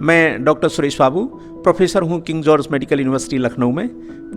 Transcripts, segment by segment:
मैं doctor Suresh Babu professor हूँ king George medical university Lucknow में,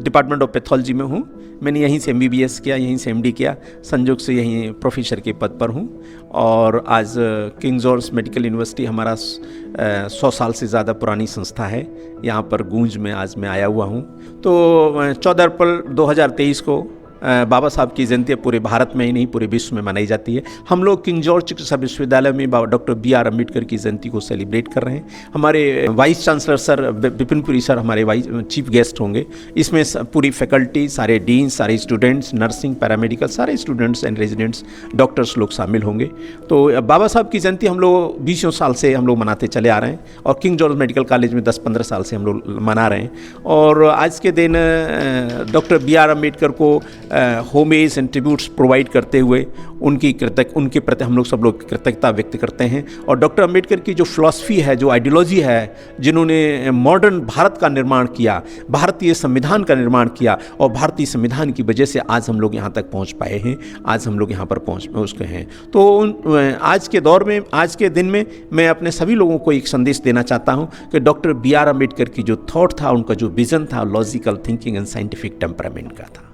डिपार्टमेंट ऑफ पैथोलॉजी में हूँ। मैंने यहीं से MBBS किया, यहीं से MD किया, संयोग से यहीं प्रोफेसर के पद पर हूँ। और आज किंग जॉर्ज मेडिकल यूनिवर्सिटी हमारा 100 साल से ज़्यादा पुरानी संस्था है। यहाँ पर गूंज में आज मैं आया हुआ हूँ। तो 14 अप्रैल 2023 को बाबा साहब की जयंती पूरे भारत में ही नहीं पूरे विश्व में मनाई जाती है। हम लोग किंग जॉर्ज चिकित्सा विश्वविद्यालय में डॉक्टर BR अम्बेडकर की जयंती को सेलिब्रेट कर रहे हैं। हमारे vice chancellor sir Vipin Puri sir हमारे चीफ गेस्ट होंगे। इसमें पूरी फैकल्टी, सारे डीन, सारे स्टूडेंट्स, नर्सिंग, पैरामेडिकल, सारे स्टूडेंट्स एंड रेजिडेंट्स, डॉक्टर्स लोग शामिल होंगे। तो बाबा साहब की जयंती हम लोग 20 साल से हम लोग मनाते चले आ रहे हैं और किंग जॉर्ज मेडिकल कॉलेज में 10-15 साल से हम लोग मना रहे हैं। और आज के दिन डॉक्टर BR अम्बेडकर को होमेज एंड ट्रिब्यूट्स प्रोवाइड करते हुए उनके प्रति हम लोग सब लोग कृतज्ञता व्यक्त करते हैं। और डॉक्टर अम्बेडकर की जो फिलॉसफी है, जो आइडियोलॉजी है, जिन्होंने मॉडर्न भारत का निर्माण किया, भारतीय संविधान का निर्माण किया, और भारतीय संविधान की वजह से आज हम लोग यहाँ तक पहुँच पाए हैं, आज हम लोग यहाँ पर पहुँच गए हैं। तो आज के दौर में, आज के दिन में मैं अपने सभी लोगों को एक संदेश देना चाहता हूँ कि डॉक्टर BR अम्बेडकर की जो थॉट था, उनका जो विजन था, logical thinking and scientific temperament का था।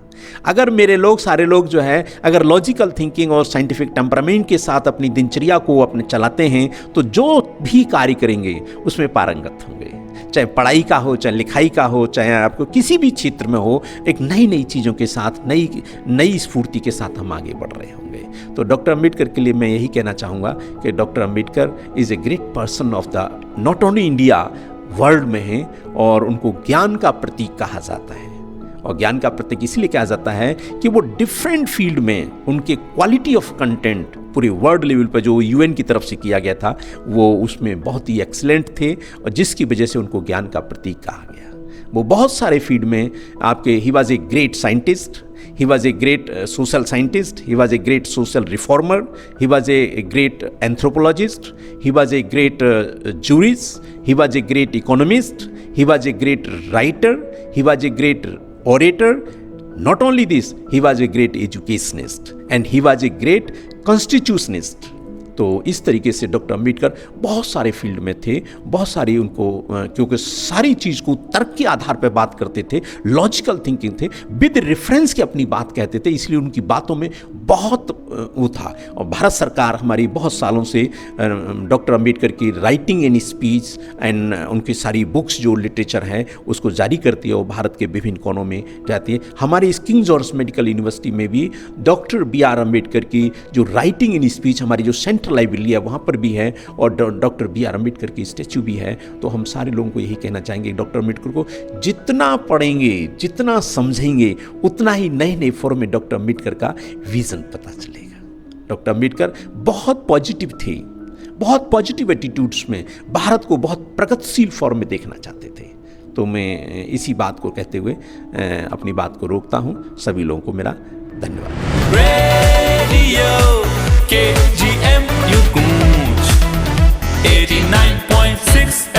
अगर मेरे लोग, सारे लोग जो है, अगर लॉजिकल थिंकिंग और साइंटिफिक टेम्परामेंट के साथ अपनी दिनचर्या को अपने चलाते हैं तो जो भी कार्य करेंगे उसमें पारंगत होंगे। चाहे पढ़ाई का हो, चाहे लिखाई का हो, चाहे आपको किसी भी क्षेत्र में हो, एक नई नई चीज़ों के साथ, नई स्फूर्ति के साथ हम आगे बढ़ रहे होंगे। तो डॉक्टर अम्बेडकर के लिए मैं यही कहना चाहूँगा कि doctor Ambedkar is a great person of the not only India, world में है। और उनको ज्ञान का प्रतीक कहा जाता है। और ज्ञान का प्रतीक इसलिए कहा जाता है कि वो डिफरेंट फील्ड में उनके क्वालिटी ऑफ कंटेंट पूरे वर्ल्ड लेवल पर जो UN की तरफ से किया गया था, वो उसमें बहुत ही एक्सीलेंट थे, और जिसकी वजह से उनको ज्ञान का प्रतीक कहा गया। वो बहुत सारे फील्ड में आपके, he was a great scientist, he was a great social scientist, he was a great social reformer, he was a great anthropologist, he was a great jurist, he was a great economist, he was a great writer, he was a great orator. Not only this, he was a great educationist and he was a great constitutionalist. तो इस तरीके से doctor Ambedkar बहुत सारे field में थे, बहुत सारी उनको, क्योंकि सारी चीज़ को तर्क के आधार पर बात करते थे, लॉजिकल थिंकिंग थे, विद रेफरेंस के अपनी बात कहते थे, इसलिए उनकी बातों में बहुत वो था। और भारत सरकार हमारी बहुत सालों से डॉक्टर अम्बेडकर की राइटिंग एंड स्पीच एंड उनकी सारी बुक्स जो लिटरेचर है उसको जारी करती है और भारत के विभिन्न कोनों में जाती है। हमारे किंग जॉर्ज मेडिकल यूनिवर्सिटी में भी डॉक्टर BR अम्बेडकर की जो राइटिंग एंड स्पीच, हमारी जो सेंट्रल लाइब्रेरी है वहाँ पर भी है, और डॉक्टर BR अम्बेडकर की स्टैचू भी है। तो हम सारे लोगों को यही कहना चाहेंगे, डॉक्टर अम्बेडकर को जितना पढ़ेंगे, जितना समझेंगे, उतना ही नए नए फॉर्म में डॉक्टर अम्बेडकर का विजन पता चलेगा। डॉक्टर अम्बेडकर बहुत पॉजिटिव थे, बहुत पॉजिटिव एटीट्यूड्स में भारत को बहुत प्रगतिशील फॉर्म में देखना चाहते थे। तो मैं इसी बात को कहते हुए अपनी बात को रोकता हूँ। सभी लोगों को मेरा धन्यवाद। Radio KGM 89.6